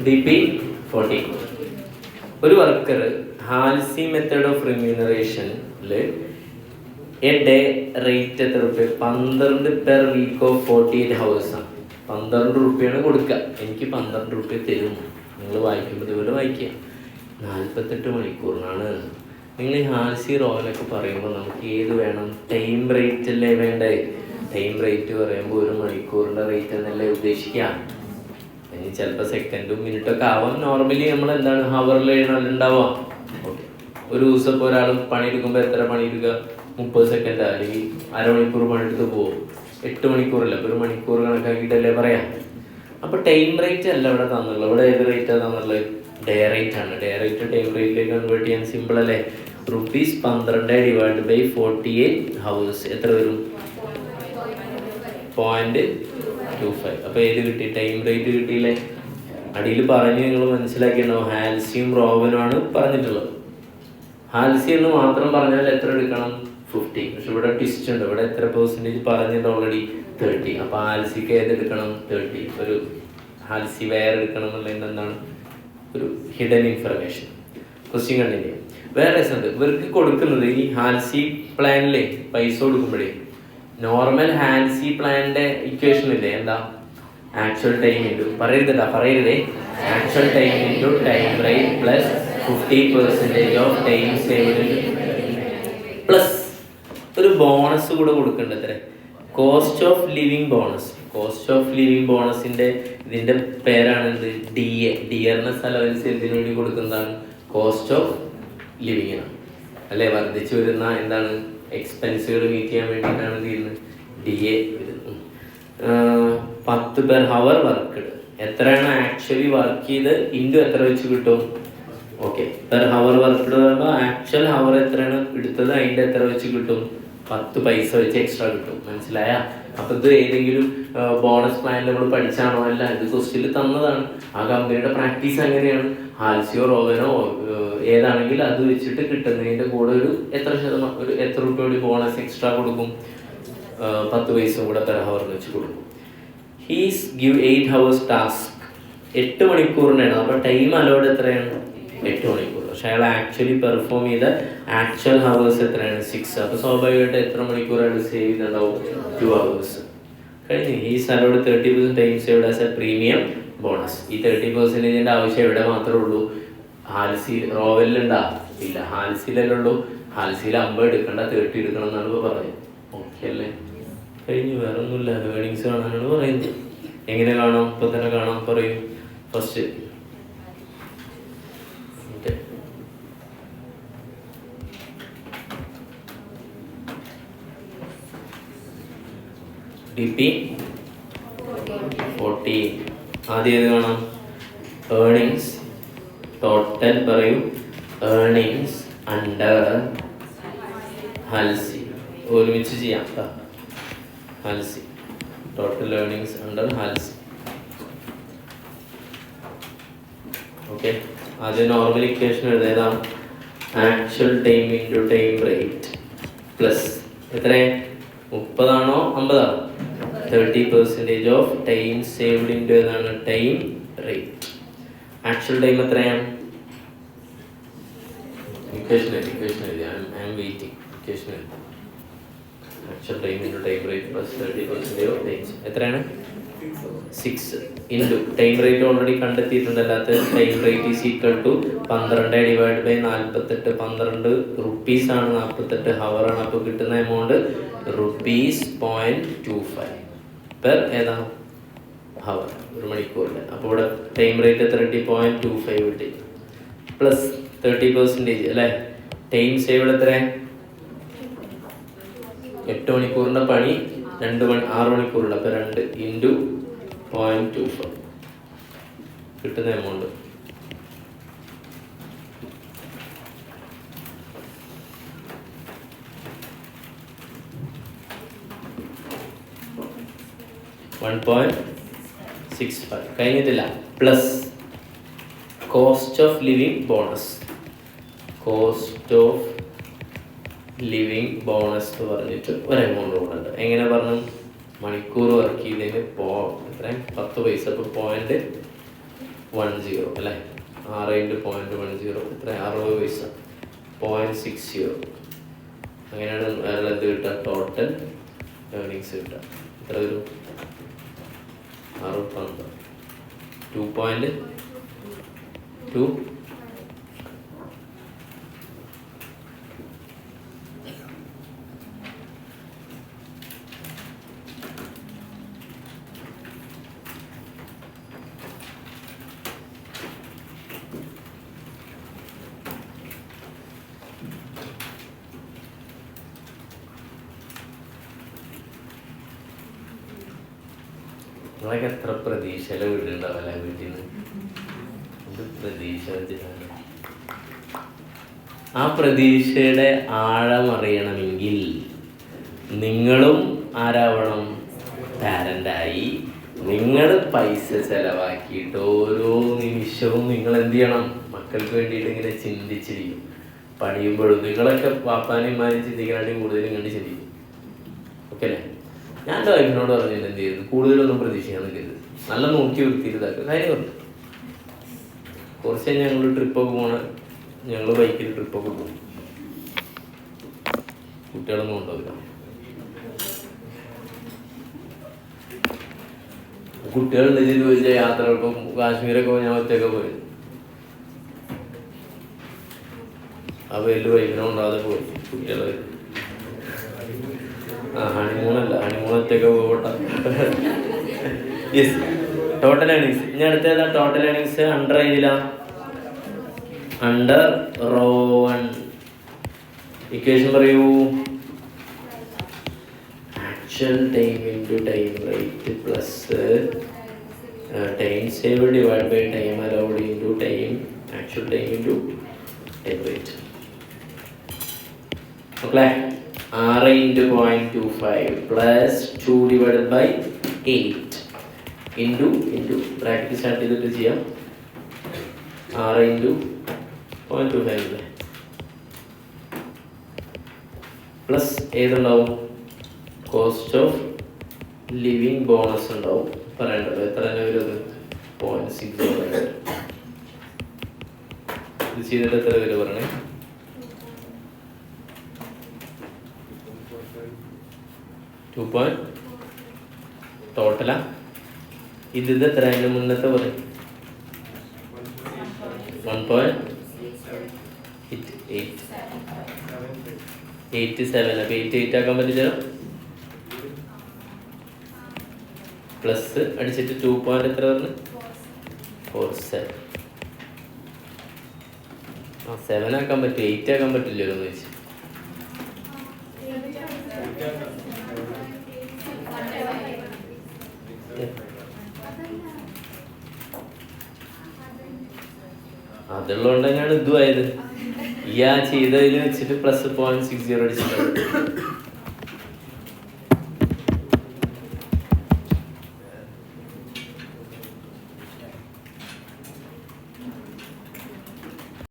DP40. ഒരു worker Halsey method of റിമ്യൂണറേഷനിൽ a day rate എത്ര റുപ്യ? 12 പെർ വീക്ക് ഓഫ് 48 hours ആണ്. 12 റുപ്യാണ് കൊടുക്കുക. എനിക്ക് 12 റുപ്യ തരും. നിങ്ങൾ വായിക്കുമ്പോൾ ഇതുപോലെ വായിക്കുക. 48 മണിക്കൂറിനാണ്. നിങ്ങൾ ഈ ഹാൽസി റോയിലൊക്കെ പറയുമ്പോൾ നമുക്ക് ഏത് വേണം? ടൈം റേറ്റ് അല്ലേ വേണ്ടേ? ടൈം റേറ്റ് പറയുമ്പോൾ 1 മണിക്കൂറിൻ്റെ റേറ്റ് എന്നല്ലേ ഉദ്ദേശിക്കുക. ഇനി ചിലപ്പോൾ സെക്കൻഡും മിനിറ്റൊക്കെ ആവാം. നോർമലി നമ്മൾ എന്താണ് ഹവറിൽ ഉണ്ടാവുക. ഓക്കെ, ഒരു ദിവസം ഇപ്പോൾ ഒരാൾ പണിയെടുക്കുമ്പോൾ എത്ര പണിയെടുക്കുക? 30 സെക്കൻഡ് അല്ലെങ്കിൽ അരമണിക്കൂർ പണിയെടുത്ത് പോകും. 8 മണിക്കൂറല്ല, അപ്പോൾ 1 മണിക്കൂർ കണക്കാക്കിയിട്ടല്ലേ പറയാം. അപ്പോൾ ടൈം റേറ്റ് അല്ല ഇവിടെ തന്നുള്ളത്. ഇവിടെ ഏത് റേറ്റാണ് തന്നുള്ളത്? ഡേ റേറ്റ് ആണ്. ഡേ റേറ്റ് ടൈം റേറ്റിലേക്ക് കൺവേർട്ട് ചെയ്യാൻ സിമ്പിൾ അല്ലേ? ₹12 ഡിവൈഡ് ബൈ 48 hours എത്ര വരും? 0.25. അപ്പോൾ ഏത് കിട്ടി? ടൈം റേറ്റ് കിട്ടിയില്ലേ? അടിയിൽ പറഞ്ഞ് നിങ്ങൾ മനസ്സിലാക്കിയിട്ടുണ്ടാവും. ഹാൽസിയും റോവനുമാണ് പറഞ്ഞിട്ടുള്ളത്. ഹാൽസി എന്ന് മാത്രം പറഞ്ഞാൽ എത്ര എടുക്കണം? 50. പക്ഷെ ഇവിടെ ട്വിസ്റ്റ് ഉണ്ട്. ഇവിടെ എത്ര പെർസെൻറ്റേജ് പറഞ്ഞിട്ട് ഓൾറെഡി 30. അപ്പോൾ ഹാൽസിക്ക് ഏത് എടുക്കണം? 30. ഒരു ഹാൽസി വെയർ എടുക്കണം എന്നുള്ളതിൻ്റെ എന്താണ് ഒരു ഹിഡൻ ഇൻഫർമേഷൻ. ക്വസ്റ്റ്യൻ കണ്ടില്ലേ? വേറെ രസമുണ്ട്. ഇവർക്ക് കൊടുക്കുന്നത് ഈ ഹാൽസി പ്ലാനിലെ പൈസ കൊടുക്കുമ്പോഴേ നോർമൽ ഹാൽസി പ്ലാനിൻ്റെ ഇക്വേഷൻ ഇല്ലേ? എന്താ? ആക്ച്വൽ ടൈം ഇൻറ്റു പറയരുതേ actual time into time rate plus 50% of time saved plus ഒരു ബോണസ് കൂടെ കൊടുക്കേണ്ടത് എത്ര? Cost of living bonus. Cost of living ബോണസിൻ്റെ ഇതിൻ്റെ പേരാണ് എന്ത്? Dearness allowance. എന്തിനു വേണ്ടി കൊടുക്കുന്നതാണ്? കോസ്റ്റ് ഓഫ് ലിവിങ്ങിനാണ് അല്ലേ? വർദ്ധിച്ചു വരുന്ന എന്താണ് എക്സ്പെൻസുകൾ മീറ്റ് ചെയ്യാൻ വേണ്ടിയിട്ടാണ് ചെയ്യുന്നത് DA വരുന്നത്. 10 പെർ ഹവർ വർക്ക്ഡ്. എത്രയാണ് ആക്ച്വലി വർക്ക് ചെയ്ത് ഇൻറ്റു എത്ര വെച്ച് കിട്ടും? ഓക്കെ, പെർ ഹവർ വർക്ക്ഡ് പറയുമ്പോൾ ആക്ച്വൽ ഹവർ എത്രയാണ് എടുത്തത് അതിൻ്റെ എത്ര വെച്ച് കിട്ടും? 10 പൈസ വെച്ച് എക്സ്ട്രാ കിട്ടും. മനസ്സിലായ? അപ്പോൾ ഇത് ഏതെങ്കിലും ബോണസ് പ്ലാനിൽ നമ്മൾ പഠിച്ചാണോ? അല്ല, ഇത് ക്വസ്റ്റ്യനിൽ തന്നതാണ്. ആ കമ്പനിയുടെ പ്രാക്ടീസ് അങ്ങനെയാണ്. ഹാൽസിയോ റോവനോ ഏതാണെങ്കിൽ അത് വെച്ചിട്ട് കിട്ടുന്നതിൻ്റെ കൂടെ ഒരു എത്ര രൂപ കൂടി ബോണസ് എക്സ്ട്രാ കൊടുക്കും? 10 പൈസ കൂടെ പെർ ഹവർ വെച്ച് കൊടുക്കും. He's give 8 hours task. 8 മണിക്കൂറിനാണ്. അപ്പോൾ ടൈം അലോഡ് എത്രയാണ്? 8 മണിക്കൂർ. പക്ഷെ അയാൾ ആക്ച്വലി പെർഫോം ചെയ്ത ആക്ച്വൽ ഹവേഴ്സ് എത്രയാണ്? 6. അപ്പോൾ സ്വാഭാവികമായിട്ട് എത്ര മണിക്കൂറാണ് സേവ് ചെയ്തിട്ടുണ്ടാവും? 2 hours. കഴിഞ്ഞ്. He's allowed 30% time saved as A premium bonus. ഈ 30%ൻ്റെ ആവശ്യം എവിടെ മാത്രമേ ഉള്ളൂ? ഹാൽസി റോവലിലുണ്ടാ? ഇല്ല, ഹാൽസിയിലല്ലേ ഉള്ളൂ. ഹാൽസിയിൽ 50 എടുക്കണ്ട, 30 എടുക്കണം എന്നാണ് ഇപ്പോൾ പറയുന്നത്. ഓക്കെ അല്ലേ? കഴിഞ്ഞു. വേറെ ഒന്നുമില്ല. ഏർണിങ്സ് കാണാനാണ് പറയുന്നത്. എങ്ങനെ കാണാം? ഇപ്പോൾ തന്നെ കാണാം. പറയും. First DP40. ആദ്യം ഏത് കാണാം? ഏർണിങ്സ് ടോട്ടൽ പറയൂ. Earnings under Halsey. ഒരുമിച്ച് ചെയ്യാം. Halsey total earnings under Halsey. Okay, ആദ്യം നോർമൽ ഇക്വേഷൻ എഴുതാം. Actual time into time rate plus എത്ര? 30 ആണോ 50 ആണോ? 30% ഓഫ് ടൈം സേവ്ഡ് ഇൻറ്റു ഏതാണ്? Time rate. ആക്ച്വൽ ടൈം എത്രയാണ്? ഇക്വേഷൻ എഴുതി. I am waiting. ഇക്വേഷൻ എഴുതി. Actual time into time rate plus 30% of time എത്രയാണ്? 6 ഇൻറ്റു ടൈം റേറ്റ് ഓൾറെഡി കണ്ടെത്തിയിട്ടുണ്ട്. അല്ലാത്ത time rate is equal to 12 divide by 48. 12 റുപ്പീസാണ്, 48 ഹവറാണ്. അപ്പോൾ കിട്ടുന്ന എമൗണ്ട് ₹0.25 പെർ ഏതാ ഹവർ, 1 മണിക്കൂറിൽ. അപ്പോൾ ഇവിടെ ടൈം റേറ്റ് എത്ര കിട്ടി? 0.25 കിട്ടി. പ്ലസ് 30% അല്ലേ? ടൈം സേവ്ഡ് എത്ര? 8 മണിക്കൂറിൻ്റെ പണി 6 മണിക്കൂറുണ്ട്. അപ്പോൾ 2 ഇൻറ്റു 0.25 കിട്ടുന്ന എമൗണ്ട് $1.65 കഴിഞ്ഞിട്ടില്ല. Plus cost of living bonus. Cost of living bonus എന്ന് പറഞ്ഞിട്ട് ഒരു എമൗണ്ട് കൂടെ ഉണ്ട്. എങ്ങനെ പറഞ്ഞു? മണിക്കൂർ വർക്ക് ചെയ്തതിന് എത്രയും 10 പൈസ. അപ്പോൾ 0.10 അല്ലേ? 6 × 0.10 എത്ര? 60 പൈസ. 0.60. അങ്ങനെയാണ് വേറെ എന്ത് കിട്ടുക? ടോട്ടൽ ഏർണിങ്സ് കിട്ടുക. എത്ര വരും? 60. 2.2. നിങ്ങളൊക്കെ എത്ര പ്രതീക്ഷയിലെ വീടുണ്ടാവല്ലേ വീട്ടിൽ നിന്ന്? ഇത് പ്രതീക്ഷ വെച്ചിട്ടാണ്. ആ പ്രതീക്ഷയുടെ ആഴമറിയണമെങ്കിൽ നിങ്ങളും ആരാവണം? പാരൻ്റായി. നിങ്ങൾ പൈസ ചെലവാക്കിയിട്ട് ഓരോ നിമിഷവും നിങ്ങൾ എന്ത് ചെയ്യണം? മക്കൾക്ക് വേണ്ടിയിട്ട് ഇങ്ങനെ ചിന്തിച്ചിരിക്കും. പണിയുമ്പോഴും നിങ്ങളൊക്കെ പാപ്പാനിമാരും ചിന്തിക്കാനായിട്ട് കൂടുതൽ ഇങ്ങനെ ചിന്തിക്കും. ഓക്കെ അല്ലേ? ഞാൻ എൻ്റെ വൈഫിനോട് പറഞ്ഞിട്ട് എന്ത് ചെയ്തു? കൂടുതലൊന്നും പ്രതീക്ഷിക്കാൻ നിൽക്കരുത്. നല്ല നോക്കി വൃത്തിയിട്ട് ഇതാക്കുക. കാര്യം പറഞ്ഞു. കുറച്ച് ഞങ്ങൾ ട്രിപ്പൊക്കെ പോകണം. ഞങ്ങൾ ബൈക്കിൽ ട്രിപ്പൊക്കെ പോകും. കുട്ടികളൊന്നും കൊണ്ടുപോകില്ല. കുട്ടികളുണ്ടെങ്കിൽ ചോദിച്ചാൽ യാത്ര ഇപ്പം കാശ്മീരൊക്കെ പോയി ഞാൻ ഒറ്റയൊക്കെ പോയി. ആ വലിയ വൈഫിനെ കൊണ്ടാതെ പോയി. കുട്ടികളെ ഹണിമൂണല്ല, ഹണിമൂണൊറ്റൊക്കെ പോകട്ടെ. Yes, total earnings. ഇനി അടുത്തേതാ? ടോട്ടൽ ഏണിങ്സ് അണ്ടർ ഏതിലാ? Under row 1. ഇക്വേഷൻ പറയൂ. Actual time into time rate plus time save divide by time allowed into time actual time into time rate. Okay. 6 × 0.25 plus 2 divided by 8 into bracket start ചെയ്തിട്ട് ചെയ്യാം. 6 × 0.25 അല്ലേ? Plus ഏതുണ്ടാവും? Cost of living bonus ഉണ്ടാവും. പറയണ്ടല്ലോ എത്ര തന്നെ വരും? 0.60. ഇത് ചെയ്തിട്ട് എത്ര വരും പറയണേ? 2. ടോട്ടലാ? ഇത് എത്ര? അതിൻ്റെ മുന്നത്തെ പറയും 1.87. അപ്പോൾ 8 ആക്കാൻ പറ്റില്ല. പ്ലസ് അടിച്ചിട്ട് 2. എത്ര പറഞ്ഞു? 47. 7 ആക്കാൻ പറ്റും, 8 ആക്കാൻ പറ്റില്ലല്ലോ എന്ന് വെച്ച്. അതുള്ളതുകൊണ്ട് തന്നെയാണ് ഇതും ആയത്. ഈ ആ ചെയ്തതിൽ വെച്ചിട്ട് പ്ലസ് 0.60 അടിച്ചിട്ടുണ്ട്.